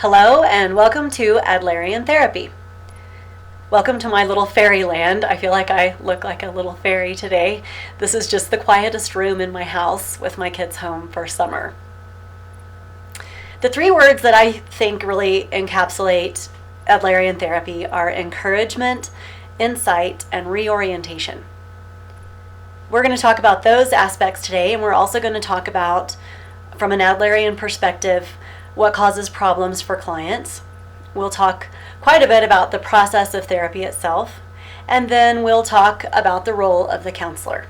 Hello and welcome to Adlerian Therapy. Welcome to my little fairyland. I feel like I look like a little fairy today. This is just the quietest room in my house with my kids home for summer. The three words that I think really encapsulate Adlerian Therapy are encouragement, insight, and reorientation. We're going to talk about those aspects today, and we're also going to talk about, from an Adlerian perspective, what causes problems for clients. We'll talk quite a bit about the process of therapy itself, and then we'll talk about the role of the counselor.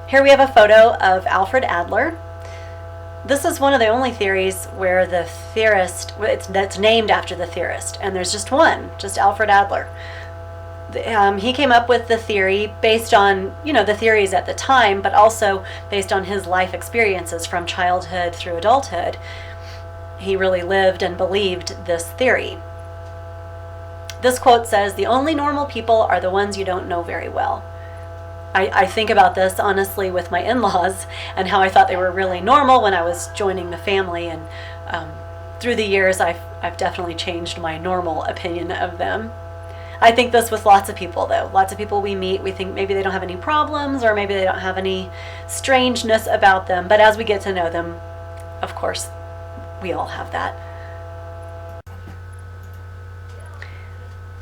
Here we have a photo of Alfred Adler. This is one of the only theories where the theorist, that's named after the theorist, and there's just one, just Alfred Adler. He came up with the theory based on, the theories at the time, but also based on his life experiences from childhood through adulthood. He really lived and believed this theory. This quote says, "The only normal people are the ones you don't know very well." I think about this honestly with my in-laws and how I thought they were really normal when I was joining the family, and through the years I've definitely changed my normal opinion of them. I think this with lots of people, though. Lots of people we meet, we think maybe they don't have any problems or maybe they don't have any strangeness about them. But as we get to know them, of course, we all have that.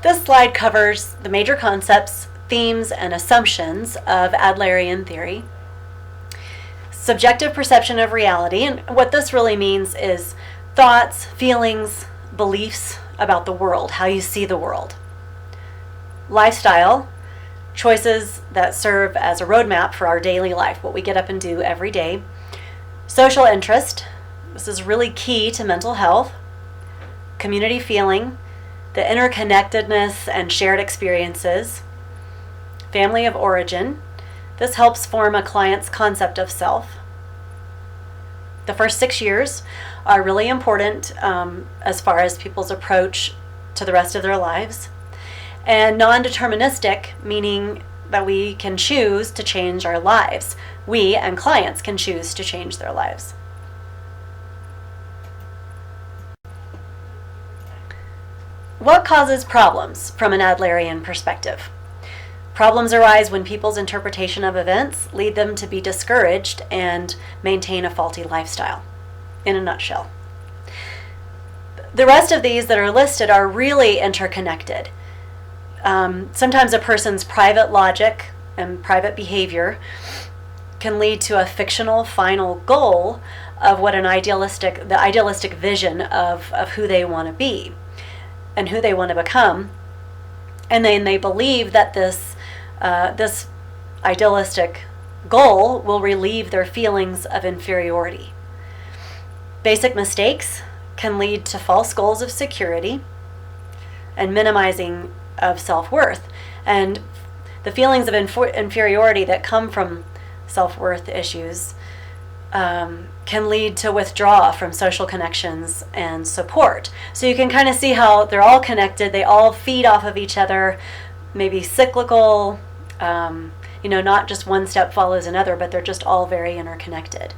This slide covers the major concepts, themes, and assumptions of Adlerian theory. Subjective perception of reality, and what this really means is thoughts, feelings, beliefs about the world, how you see the world. Lifestyle, choices that serve as a roadmap for our daily life, what we get up and do every day. Social interest, this is really key to mental health. Community feeling, the interconnectedness and shared experiences. Family of origin, this helps form a client's concept of self. The first 6 years are really important as far as people's approach to the rest of their lives. And non-deterministic, meaning that we can choose to change our lives. We and clients can choose to change their lives. What causes problems from an Adlerian perspective? Problems arise when people's interpretation of events lead them to be discouraged and maintain a faulty lifestyle, in a nutshell. The rest of these that are listed are really interconnected. Sometimes a person's private logic and private behavior can lead to a fictional final goal of what the idealistic vision of who they want to be and who they want to become. And then they believe that this idealistic goal will relieve their feelings of inferiority. Basic mistakes can lead to false goals of security and minimizing of self-worth, and the feelings of inferiority that come from self-worth issues can lead to withdrawal from social connections and support. So you can kind of see how they're all connected, they all feed off of each other, maybe cyclical, not just one step follows another, but they're just all very interconnected.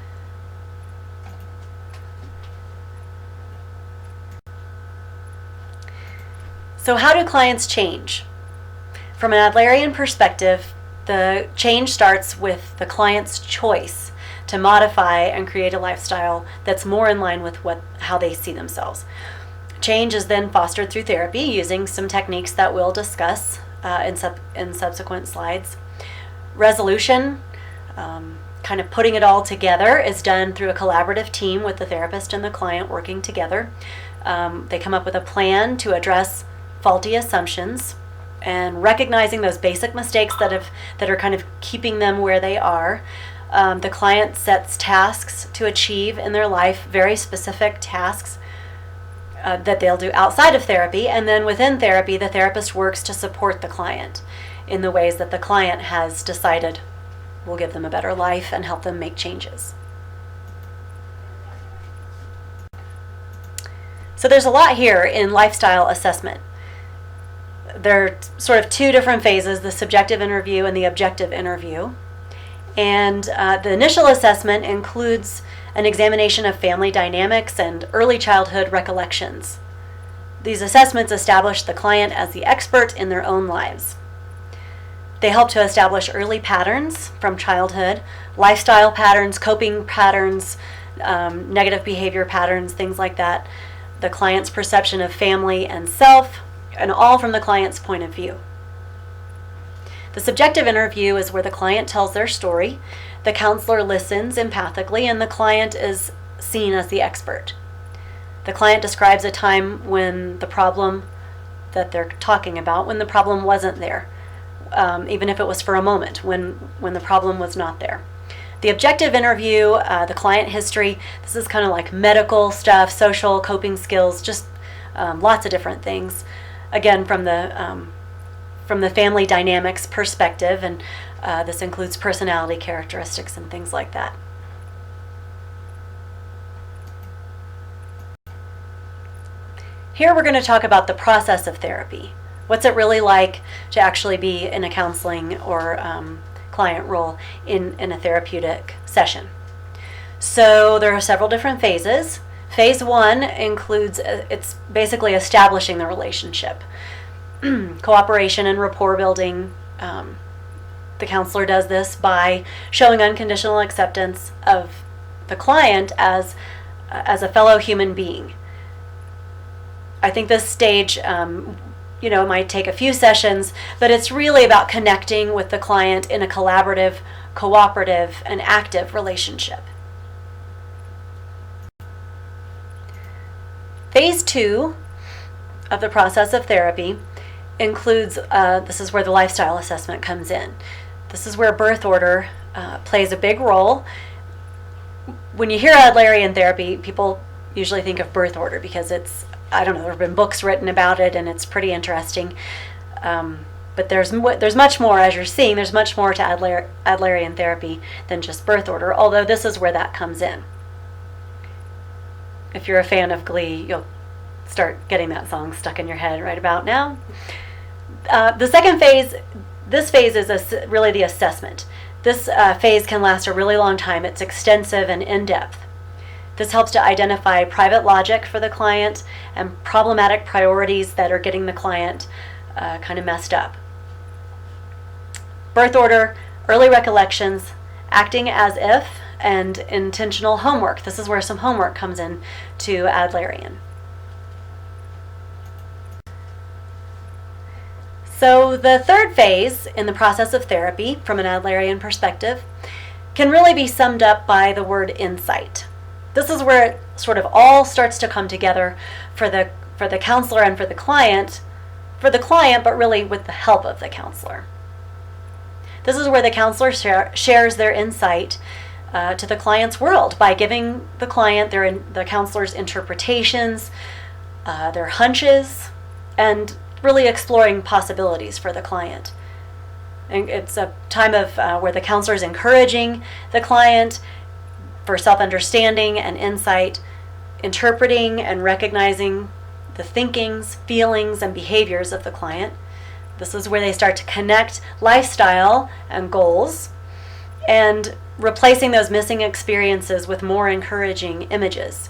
So how do clients change? From an Adlerian perspective, the change starts with the client's choice to modify and create a lifestyle that's more in line with how they see themselves. Change is then fostered through therapy using some techniques that we'll discuss in subsequent slides. Resolution, kind of putting it all together, is done through a collaborative team with the therapist and the client working together. They come up with a plan to address faulty assumptions and recognizing those basic mistakes that are kind of keeping them where they are. The client sets tasks to achieve in their life, very specific tasks that they'll do outside of therapy, and then within therapy the therapist works to support the client in the ways that the client has decided will give them a better life and help them make changes. So there's a lot here in lifestyle assessment. There are sort of two different phases, the subjective interview and the objective interview. And the initial assessment includes an examination of family dynamics, and early childhood recollections. These assessments establish the client as the expert in their own lives. They help to establish early patterns from childhood, lifestyle patterns, coping patterns, negative behavior patterns, things like that, the client's perception of family and self, and all from the client's point of view. The subjective interview is where the client tells their story, the counselor listens empathically, and the client is seen as the expert. The client describes a time when the problem that they're talking about, when the problem wasn't there, even if it was for a moment, when the problem was not there. The objective interview, the client history, this is kind of like medical stuff, social coping skills, just lots of different things. Again, from the family dynamics perspective, and this includes personality characteristics and things like that. Here we're going to talk about the process of therapy. What's it really like to actually be in a counseling or client role in a therapeutic session? So there are several different phases. Phase 1 includes, it's basically establishing the relationship. Cooperation and rapport building. The counselor does this by showing unconditional acceptance of the client as a fellow human being. I think this stage, it might take a few sessions, but it's really about connecting with the client in a collaborative, cooperative, and active relationship. Phase 2 of the process of therapy includes, this is where the lifestyle assessment comes in. This is where birth order plays a big role. When you hear Adlerian therapy, people usually think of birth order because it's, there have been books written about it and it's pretty interesting. But there's much more, as you're seeing, there's much more to Adlerian therapy than just birth order, although this is where that comes in. If you're a fan of Glee, you'll start getting that song stuck in your head right about now. The second phase, this phase is really the assessment. This phase can last a really long time. It's extensive and in-depth. This helps to identify private logic for the client and problematic priorities that are getting the client kind of messed up. Birth order, early recollections, acting as if, and intentional homework. This is where some homework comes in to Adlerian. So the third phase in the process of therapy, from an Adlerian perspective, can really be summed up by the word insight. This is where it sort of all starts to come together for the counselor and for the client, but really with the help of the counselor. This is where the counselor shares their insight to the client's world by giving the client the counselor's interpretations, their hunches, and really exploring possibilities for the client. And it's a time of where the counselor is encouraging the client for self-understanding and insight, interpreting and recognizing the thinkings, feelings, and behaviors of the client. This is where they start to connect lifestyle and goals and replacing those missing experiences with more encouraging images.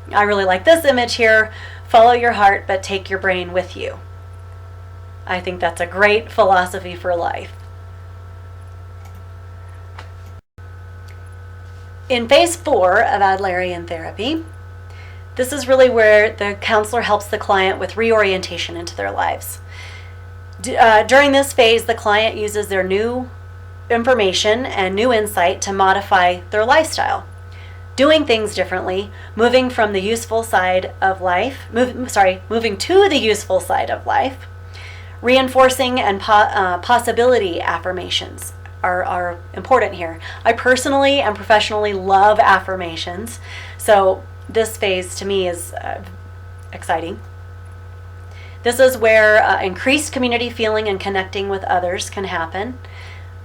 I really like this image here, follow your heart but take your brain with you. I think that's a great philosophy for life. In phase 4 of Adlerian therapy, this is really where the counselor helps the client with reorientation into their lives. During this phase, the client uses their new information and new insight to modify their lifestyle, doing things differently, moving from the useful side of life, moving to the useful side of life, reinforcing and possibility affirmations are important here. I personally and professionally love affirmations, so this phase to me is exciting. This is where increased community feeling and connecting with others can happen.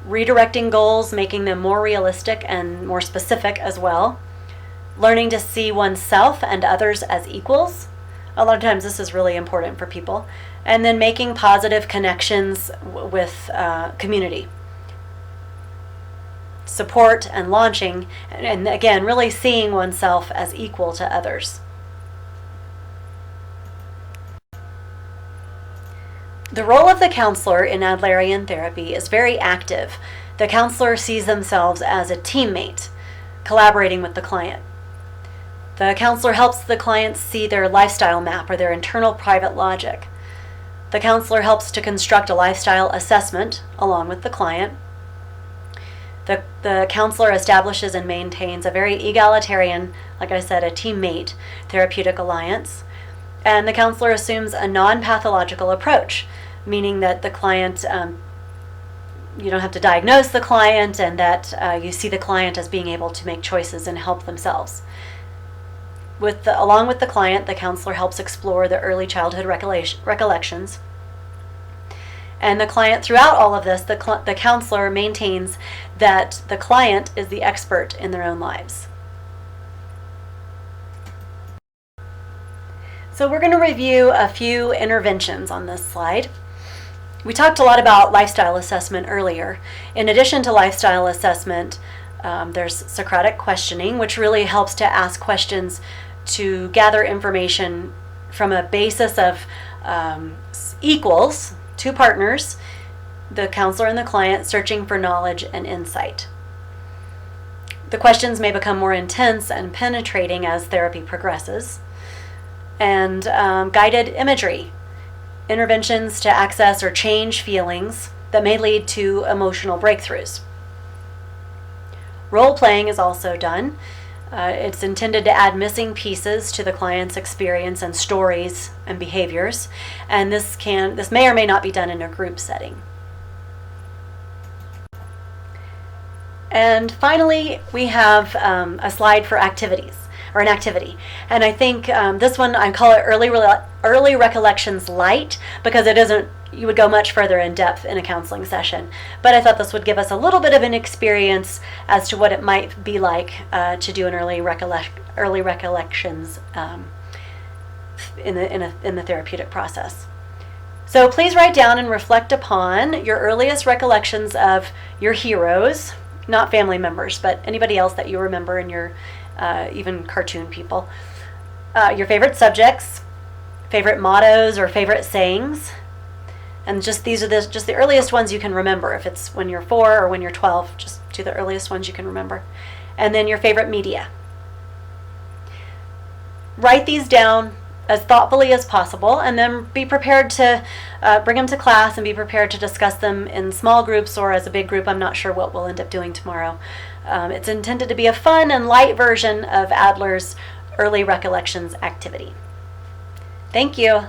Redirecting goals, making them more realistic and more specific as well. Learning to see oneself and others as equals. A lot of times this is really important for people. And then making positive connections with community. support and launching, and again, really seeing oneself as equal to others. The role of the counselor in Adlerian therapy is very active. The counselor sees themselves as a teammate, collaborating with the client. The counselor helps the client see their lifestyle map or their internal private logic. The counselor helps to construct a lifestyle assessment along with the client. The counselor establishes and maintains a very egalitarian, like I said, a teammate therapeutic alliance. And the counselor assumes a non-pathological approach, meaning that the client, you don't have to diagnose the client, and that you see the client as being able to make choices and help themselves. Along with the client, the counselor helps explore the early childhood recollections. And the client, throughout all of this, the counselor maintains that the client is the expert in their own lives. So we're going to review a few interventions on this slide. We talked a lot about lifestyle assessment earlier. In addition to lifestyle assessment, there's Socratic questioning, which really helps to ask questions to gather information from a basis of equals, two partners, the counselor and the client, searching for knowledge and insight. The questions may become more intense and penetrating as therapy progresses. And guided imagery, interventions to access or change feelings that may lead to emotional breakthroughs. Role-playing is also done. It's intended to add missing pieces to the client's experience and stories and behaviors, and this may or may not be done in a group setting. And finally, we have a slide for activities, or an activity. And I think this one, I call it Early Recollections Light, because it isn't, you would go much further in depth in a counseling session. But I thought this would give us a little bit of an experience as to what it might be like to do an early recollections in the therapeutic process. So please write down and reflect upon your earliest recollections of your heroes, not family members, but anybody else that you remember in your even cartoon people. Your favorite subjects, favorite mottos or favorite sayings, and these are just the earliest ones you can remember. If it's when you're 4 or when you're 12, just do the earliest ones you can remember. And then your favorite media. Write these down as thoughtfully as possible, and then be prepared to bring them to class and be prepared to discuss them in small groups or as a big group. I'm not sure what we'll end up doing tomorrow. It's intended to be a fun and light version of Adler's Early Recollections activity. Thank you.